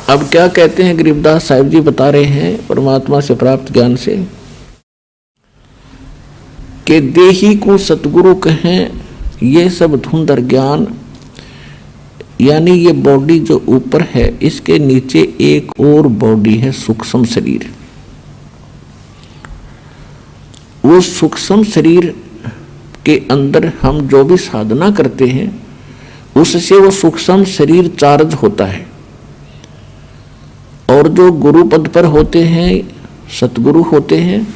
अब क्या कहते हैं गरीबदास साहिब जी बता रहे हैं परमात्मा से प्राप्त ज्ञान से कि देही को सतगुरु कहें, ये सब धुंधर ज्ञान, यानी ये बॉडी जो ऊपर है इसके नीचे एक और बॉडी है सूक्ष्म शरीर। वो सूक्ष्म शरीर के अंदर हम जो भी साधना करते हैं उससे वो सूक्ष्म शरीर चार्ज होता है। और जो गुरु पद पर होते हैं, सतगुरु होते हैं,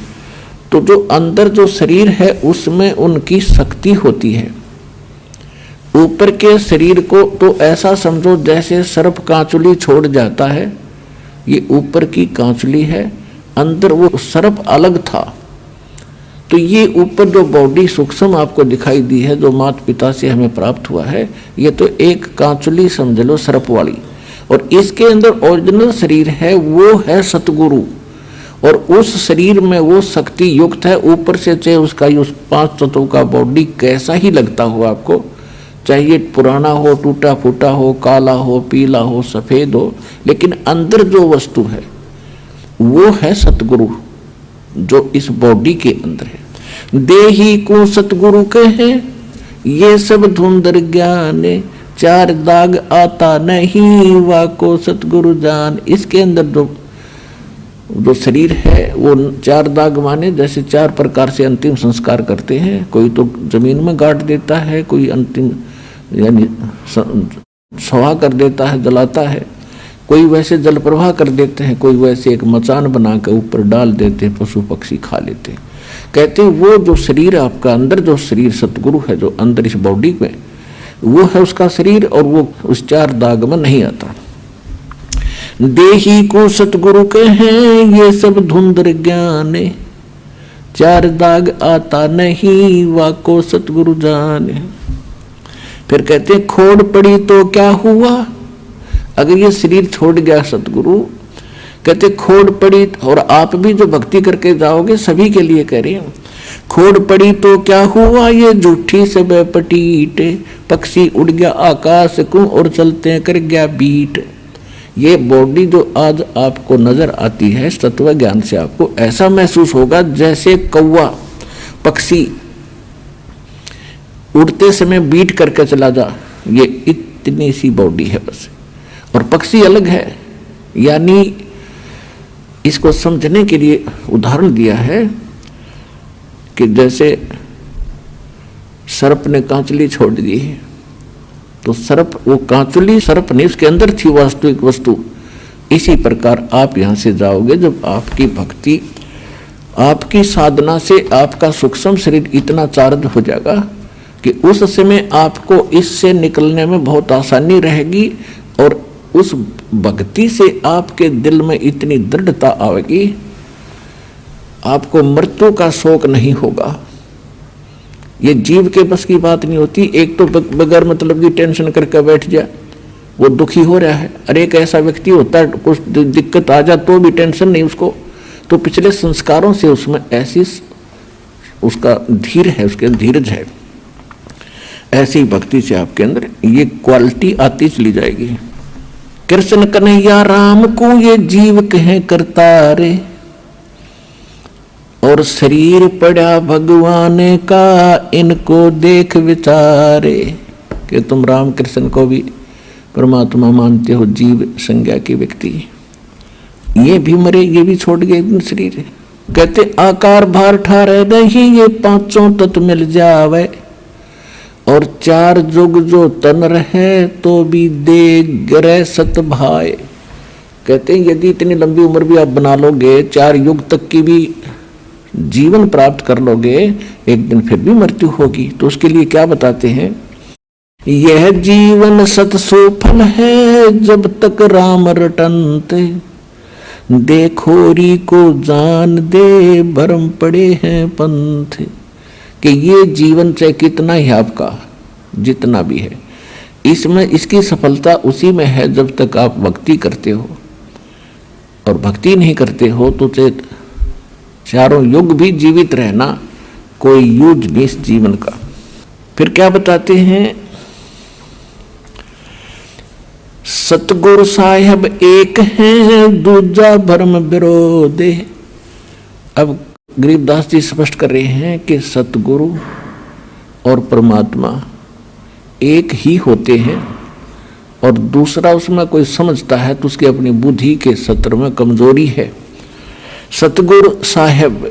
तो जो अंदर जो शरीर है उसमें उनकी शक्ति होती है। ऊपर के शरीर को तो ऐसा समझो जैसे सर्प कांचुली छोड़ जाता है, ये ऊपर की कांचुली है, अंदर वो सर्प अलग था। तो ये ऊपर जो बॉडी सूक्ष्म आपको दिखाई दी है, जो माता पिता से हमें प्राप्त हुआ है, ये तो एक कांचुली समझ लो सर्प वाली। और इसके अंदर ओरिजिनल शरीर है, वो है सतगुरु। और उस शरीर में वो शक्ति युक्त है। ऊपर से चाहे उसका उस 5 तत्वों का बॉडी कैसा ही लगता हो आपको, चाहे ये पुराना हो, टूटा फूटा हो, काला हो, पीला हो, सफेद हो, लेकिन अंदर जो वस्तु है वो है सतगुरु, जो इस बॉडी के अंदर है। देही को सतगुरु कहे, ये सब धुंधर ज्ञान, 4 दाग आता नहीं, वाको सतगुरु जान। इसके अंदर जो शरीर है वो 4 दाग माने जैसे 4 प्रकार से अंतिम संस्कार करते हैं। कोई तो जमीन में गाड़ देता है, कोई अंतिम यानी सवा कर देता है, जलाता है, कोई वैसे जल प्रवाह कर देते हैं, कोई वैसे एक मचान बना कर ऊपर डाल देते हैं, पशु पक्षी खा लेते हैं। कहते हैं वो जो शरीर आपका अंदर, जो शरीर सतगुरु है जो अंदर इस बॉडी में, वो है उसका शरीर, और वो उस 4 दाग में नहीं आता। देही को सतगुरु कहे, ये सब धुंधर ज्ञान, 4 दाग आता नहीं, वाको सतगुरु जाने। फिर कहते हैं खोड़ पड़ी तो क्या हुआ, अगर ये शरीर छोड़ गया सतगुरु, कहते खोड़ पड़ी, और आप भी जो भक्ति करके जाओगे सभी के लिए कह रहे हैं, खोड़ पड़ी तो क्या हुआ, ये झूठी सब पटीट, पक्षी उड़ गया आकाश को और चलते कर गया बीट। ये बॉडी जो आज आपको नजर आती है तत्व ज्ञान से, आपको ऐसा महसूस होगा जैसे कौवा पक्षी उड़ते समय बीट करके चला जा, ये इतनी सी बॉडी है बस, और पक्षी अलग है। यानी इसको समझने के लिए उदाहरण दिया है कि जैसे सर्प ने कांचुली छोड़ दी है, तो सर्प, वो कांचुली सर्प ने उसके अंदर थी वास्तविक वस्तु। इसी प्रकार आप यहाँ से जाओगे जब आपकी भक्ति, आपकी साधना से आपका सूक्ष्म शरीर इतना चार्ज हो जागा कि उस समय आपको इससे निकलने में बहुत आसानी रहेगी, और उस भक्ति से आपके दिल में इतनी दृढ़ता आएगी, आपको मृत्यु का शोक नहीं होगा। ये जीव के बस की बात नहीं होती। एक तो बगैर मतलब की टेंशन करके बैठ जाए, वो दुखी हो रहा है। अरे एक ऐसा व्यक्ति होता है, कुछ दिक्कत आ जाए तो भी टेंशन नहीं उसको, तो पिछले संस्कारों से उसमें ऐसी उसका धीर है, उसके धीरज है। ऐसी भक्ति से आपके अंदर ये क्वालिटी आती चली जाएगी। कृष्ण कन्हैया राम को ये जीव कहे करतारे, और शरीर पड़ा भगवान का, इनको देख विचारे। कि तुम राम कृष्ण को भी परमात्मा मानते हो, जीव संज्ञा की व्यक्ति, ये भी मरे, ये भी छोड़ गए शरीर। कहते आकार भार ठारे नहीं, ये 5 तत्व मिल जावे, और 4 जुग जो तन रहे तो भी देग रे सत भाई। कहते हैं यदि इतनी लंबी उम्र भी आप बना लोगे, 4 युग तक की भी जीवन प्राप्त कर लोगे, एक दिन फिर भी मृत्यु होगी। तो उसके लिए क्या बताते हैं, यह जीवन सत सोफल है, जब तक राम रटनते, देखोरी को जान दे, भरम पड़े हैं पंथ। कि ये जीवन चाहे कितना ही आपका जितना भी है, इसमें इसकी सफलता उसी में है जब तक आप भक्ति करते हो। और भक्ति नहीं करते हो तो चाहे 4 युग भी जीवित रहना कोई यूज नहीं इस जीवन का। फिर क्या बताते हैं, सतगुरु साहेब एक है दूजा भरम विरोधे। अब गरीबदास जी स्पष्ट कर रहे हैं कि सतगुरु और परमात्मा एक ही होते हैं, और दूसरा उसमें कोई समझता है तो उसकी अपनी बुद्धि के सत्र में कमजोरी है। सतगुरु साहेब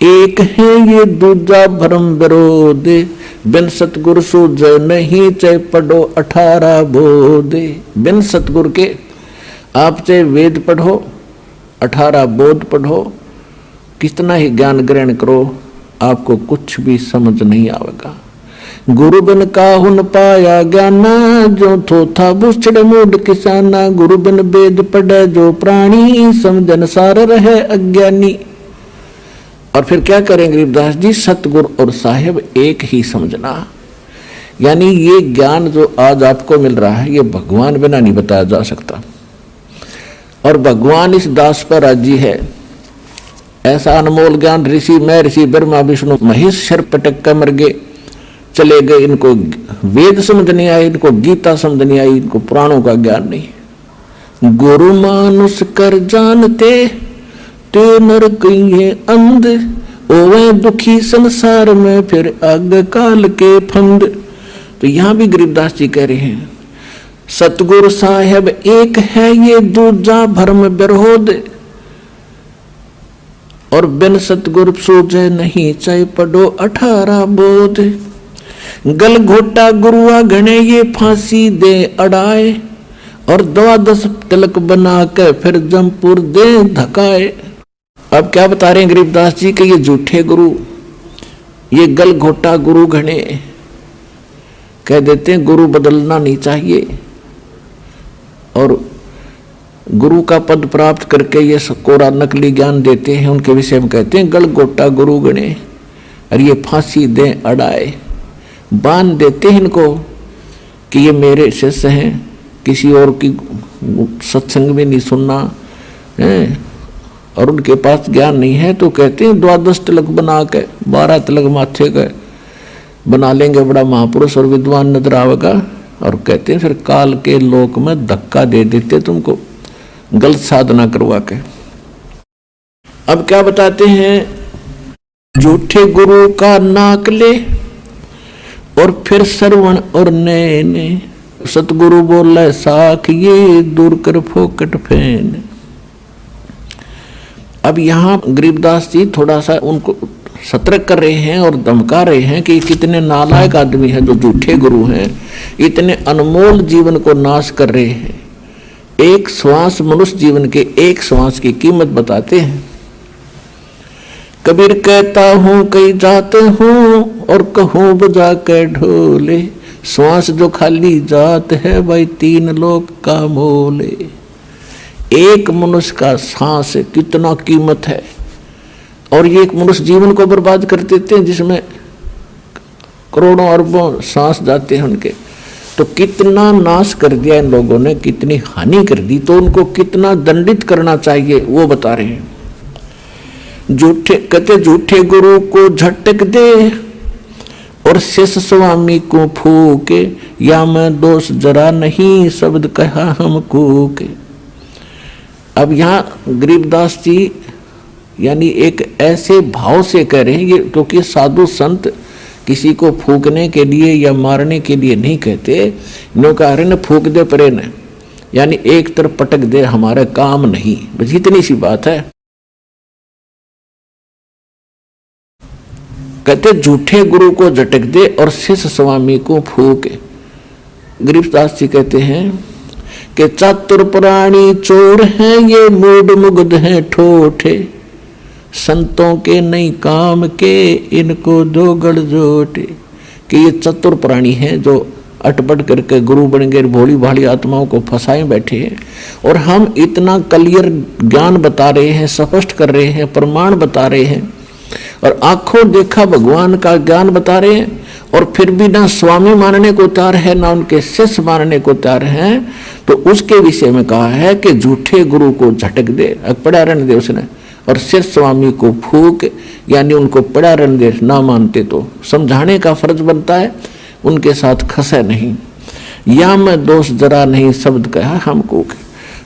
एक है ये दूजा भरम विरोधे, बिन सतगुरु सूझ नहीं चाहे पढ़ो 18 बोधे। बिन सतगुरु के आप चाहे वेद पढ़ो 18 बोध पढ़ो, कितना ही ज्ञान ग्रहण करो, आपको कुछ भी समझ नहीं आएगा। गुरु बिन काहुन पाया ज्ञाना, जो थो था बुछड़ मूड किसाना। गुरु बिन वेद पढ़े जो प्राणी, समझन सार रहे अज्ञानी। और फिर क्या करें गरीबदास जी, सतगुरु और साहेब एक ही समझना। यानी ये ज्ञान जो आज आपको मिल रहा है ये भगवान बिना नहीं बताया जा सकता, और भगवान इस दास पर राजी है। ऐसा अनमोल ज्ञान ऋषि मैं ऋषि ब्रह्मा विष्णु महेश शर पटक कर मर गए, चले गए। इनको वेद समझ नहीं आई, इनको गीता समझ नहीं आई, इनको पुराणों का ज्ञान नहीं। गुरु मानुष कर जानते ते नर कहिए अंध, ओवे दुखी संसार में फिर आग काल के फंद। तो यहां भी गरीबदास जी कह रहे हैं सतगुरु साहेब एक है ये दूजा भरम विरोध, और बिन सतगुरु सूझे नहीं चाहे पढ़ो 18 बोध। गल घोटा गुरुआ गणे ये फांसी दे अड़ाए, और 12 तिलक बना के फिर जमपुर दे धकाए। अब क्या बता रहे हैं गरीबदास जी कि ये झूठे गुरु, ये गल घोटा गुरु घने, कह देते हैं गुरु बदलना नहीं चाहिए, और गुरु का पद प्राप्त करके ये कोरा नकली ज्ञान देते हैं, उनके विषय में कहते हैं गल घोटा गुरु गणे, और ये फांसी दे अड़ाए, बांध देते हैं इनको कि ये मेरे शिष्य हैं, किसी और की सत्संग में नहीं सुनना है, और उनके पास ज्ञान नहीं है। तो कहते हैं 12 तिलक बना के 12 तिलक माथे के बना लेंगे, बड़ा महापुरुष और विद्वान नजर आवेगा, और कहते हैं फिर काल के लोक में धक्का दे देते तुमको गलत साधना करवा के। अब क्या बताते हैं, झूठे गुरु का नाक ले और फिर श्रवण और नैने, सतगुरु बोले साख ये दूर कर फोकट फेन। अब यहाँ गरीबदास जी थोड़ा सा उनको सतर्क कर रहे हैं और धमका रहे हैं कि कितने नालायक आदमी हैं जो झूठे गुरु हैं, इतने अनमोल जीवन को नाश कर रहे हैं। एक श्वास मनुष्य जीवन के एक श्वास की कीमत बताते हैं। कबीर कहता हूँ कई जाते हूँ और कहूँ बजा के ढोले, श्वास जो खाली जात है भाई 3 लोक का मोले। एक मनुष्य का सांस कितना कीमत है, और ये एक मनुष्य जीवन को बर्बाद कर देते हैं जिसमें करोड़ों अरबों सांस जाते हैं उनके। तो कितना नाश कर दिया इन लोगों ने, कितनी हानि कर दी, तो उनको कितना दंडित करना चाहिए वो बता रहे हैं। झूठे कहते झूठे गुरु को झटक दे और शिष्य स्वामी को फूके, या मैं दोष जरा नहीं शब्द कहा हमको के। अब यहाँ गरीबदास जी यानी एक ऐसे भाव से कह रहे हैं ये, क्योंकि साधु संत किसी को फूकने के लिए या मारने के लिए नहीं कहते, नो कह रहे न फूक दे परे न, यानी एक तरफ पटक दे, हमारा काम नहीं, बस इतनी सी बात है। कहते झूठे गुरु को झटक दे और शिष्य स्वामी को फूके। गरीबदास जी कहते हैं कि चातुर प्राणी चोर हैं ये मूड मुग्ध हैं ठोठे, संतों के नहीं काम के इनको दो गढ़ जोटे। कि ये चतुर प्राणी हैं जो अटपट करके गुरु बन गए, भोली भाली आत्माओं को फंसाए बैठे हैं, और हम इतना क्लियर ज्ञान बता रहे हैं, स्पष्ट कर रहे हैं, प्रमाण बता रहे हैं, और आंखों देखा भगवान का ज्ञान बता रहे हैं, और फिर भी ना स्वामी मानने को तैयार है ना उनके शिष्य मानने को तैयार हैं। तो उसके विषय में कहा है कि झूठे गुरु को झटक दे, पड़ा रहने दे उसने, और शिष्य स्वामी को फूक, यानी उनको पड़ा रहने दे, ना मानते तो समझाने का फर्ज बनता है, उनके साथ खसे नहीं। या मैं दोष जरा नहीं शब्द कहा हमको।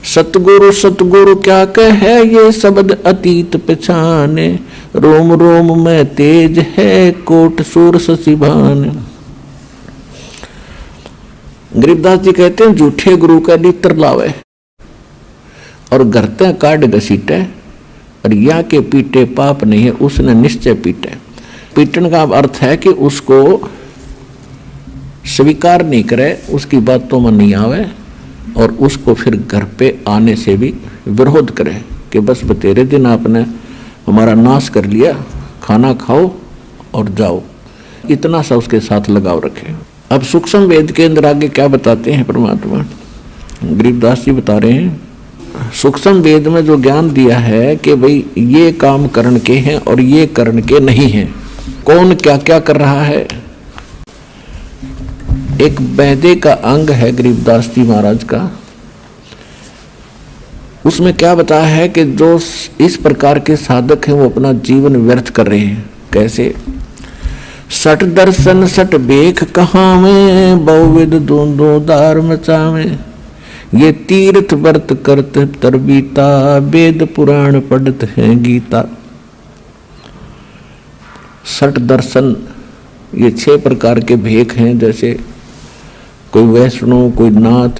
सतगुरु सतगुरु क्या कहे ये शब्द अतीत पहचाने, रोम रोम में तेज है कोट सूर ससिभान। गरीबदास जी कहते हैं झूठे गुरु का लित्र लावे और घरते काट घसीटे, और या के पीटे पाप नहीं है उसने निश्चय पीटे। पीटन का अर्थ है कि उसको स्वीकार नहीं करे, उसकी बातों में नहीं आवे, और उसको फिर घर पे आने से भी विरोध करे कि बस तेरे दिन आपने हमारा नाश कर लिया, खाना खाओ और जाओ, इतना सा उसके साथ लगाव रखे। अब सूक्ष्म वेद के अंदर आगे क्या बताते हैं परमात्मा, गरीबदास जी बता रहे हैं सूक्ष्म वेद में जो ज्ञान दिया है कि भाई ये काम करण के हैं और ये करण के नहीं हैं, कौन क्या क्या कर रहा है। एक बैदे का अंग है गरीबदास जी महाराज का, उसमें क्या बताया है कि जो इस प्रकार के साधक हैं वो अपना जीवन व्यर्थ कर रहे हैं। कैसे? सट दर्शन सट बेख कहाँ में, बहुविध दोनों दार मचावे, ये तीर्थ व्रत करत तरबीता, वेद पुराण पढ़त है गीता। सट दर्शन ये 6 प्रकार के भेख हैं, जैसे कोई वैष्णव, कोई नाथ,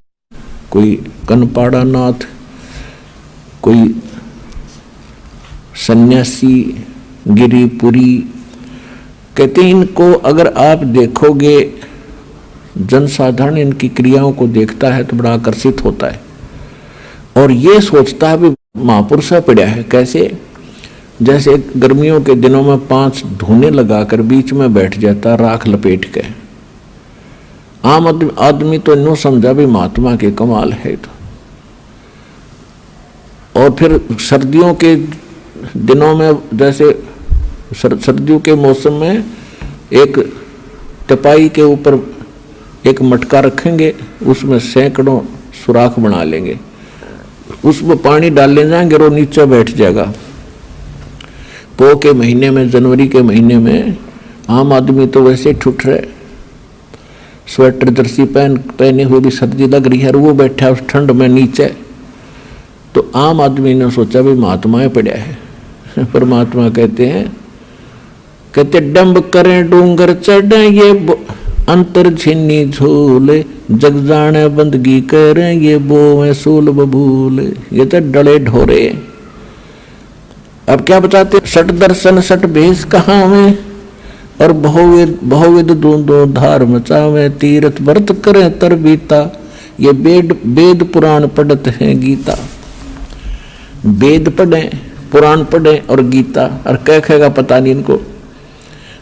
कोई कनपाड़ा नाथ, कोई सन्यासी, गिरिपुरी। कहते हैं इनको अगर आप देखोगे, जनसाधारण इनकी क्रियाओं को देखता है तो बड़ा आकर्षित होता है और ये सोचता है भी महापुरुष पड़ा है। कैसे? जैसे गर्मियों के दिनों में 5 धूने लगाकर बीच में बैठ जाता राख लपेट के। आम आदमी तो नो समझा भी महात्मा के कमाल है। तो और फिर सर्दियों के दिनों में, जैसे सर्दियों के मौसम में एक टपाई के ऊपर एक मटका रखेंगे, उसमें सैकड़ों सुराख बना लेंगे, उसमें पानी डालने जाएंगे और नीचे बैठ जाएगा। पो के महीने में, जनवरी के महीने में आम आदमी तो वैसे ठुठ रहे, स्वेटर जर्सी पहने हुए भी सर्दी लग रही है, और वो बैठा उस ठंड में नीचे। तो आम आदमी ने सोचा भी महात्माएं पड़ा है। परमात्मा कहते डंब करें डूंगर चढ़े, ये अंतर छिन्नी झूले, जग जाने बंदगी करें, ये बोवे सूल बबूले। ये तो डले ढोरे। अब क्या बताते? सट दर्शन सट भेष कहाँ में, और बहुविध दोनों धार मचावे, तीर्थ व्रत करें तरबीता, ये वेद पुराण पढ़त है गीता। वेद पढ़े, पुराण पढ़े और गीता, और क्या कहेगा पता नहीं इनको।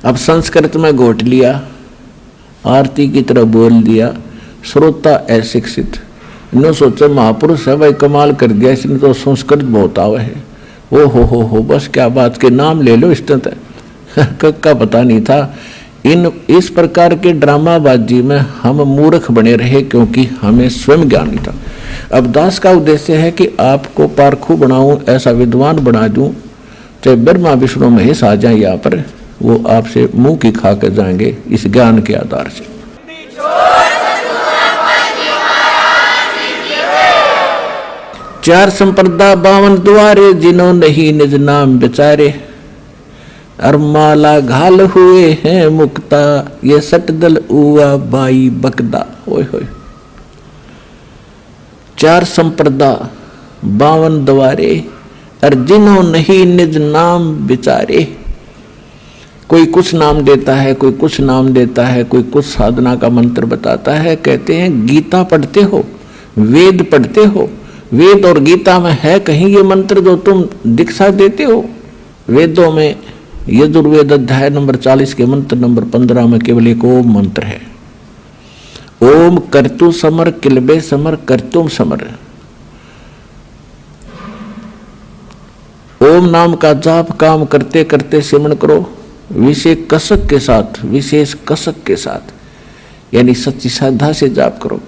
अब संस्कृत में घोट लिया, आरती की तरह बोल दिया, श्रोता अशिक्षित। इन्होंने सोचा महापुरुष है भाई, कमाल कर दिया, इसने तो संस्कृत बहुत आवे है। ओ हो बस क्या बात के नाम ले लो, इस तरह का पता नहीं था। इस प्रकार के ड्रामाबाजी में हम मूर्ख बने रहे, क्योंकि हमें स्वयं ज्ञान नहीं था। अब दास का उद्देश्य है कि आपको पारखू बनाऊं, ऐसा विद्वान बना दूं, चाहे ब्रह्मा विष्णु महेश आ जाए यहाँ पर, वो आपसे मुंह की खा कर जाएंगे इस ज्ञान के आधार से। चार संप्रदा 52 द्वारे, जिन्हों नहीं निज नाम बेचारे, अरमाला घाल हुए हैं मुक्ता, ये सटदल उआ बाई बकदा। ओए होए, 4 संप्रदा 52 द्वारे, और जिन्हों नहीं निज नाम बेचारे। कोई कुछ नाम देता है, कोई कुछ नाम देता है, कोई कुछ साधना का मंत्र बताता है। कहते हैं गीता पढ़ते हो, वेद पढ़ते हो, वेद और गीता में है कहीं ये मंत्र जो तुम दीक्षा देते हो? वेदों में यजुर्वेद अध्याय नंबर 40 के मंत्र नंबर 15 में केवल एक ओम मंत्र है। ओम कर्तु समर किलबे समर कर्तुम समर। ओम नाम का जाप काम करते करते सिमरण करो, विशेष कसक के साथ, यानी सच्ची श्रद्धा से जाप करो,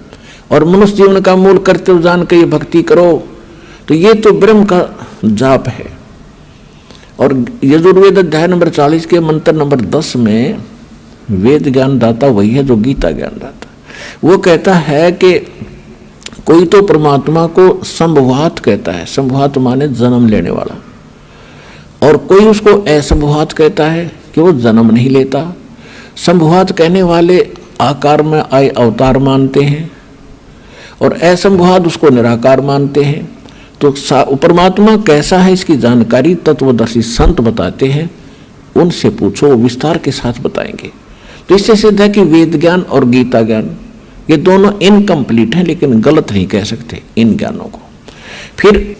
और मनुष्य जीवन का मूल कर्तव्य जान के ये भक्ति करो। तो ये तो ब्रह्म का जाप है। और यजुर्वेद अध्याय नंबर 40 के मंत्र नंबर 10 में वेद ज्ञान दाता वही है जो गीता ज्ञान दाता। वो कहता है कि कोई तो परमात्मा को संभवात कहता है, संभवात माने जन्म लेने वाला, और कोई उसको असंभवात कहता है कि वो जन्म नहीं लेता। संभवात कहने वाले आकार में आए अवतार मानते हैं और असंभवात उसको निराकार मानते हैं। तो परमात्मा कैसा है इसकी जानकारी तत्वदर्शी संत बताते हैं, उनसे पूछो, विस्तार के साथ बताएंगे। तो इससे सिद्ध है कि वेद ज्ञान और गीता ज्ञान ये दोनों इनकम्प्लीट हैं, लेकिन गलत नहीं कह सकते इन ज्ञानों को। फिर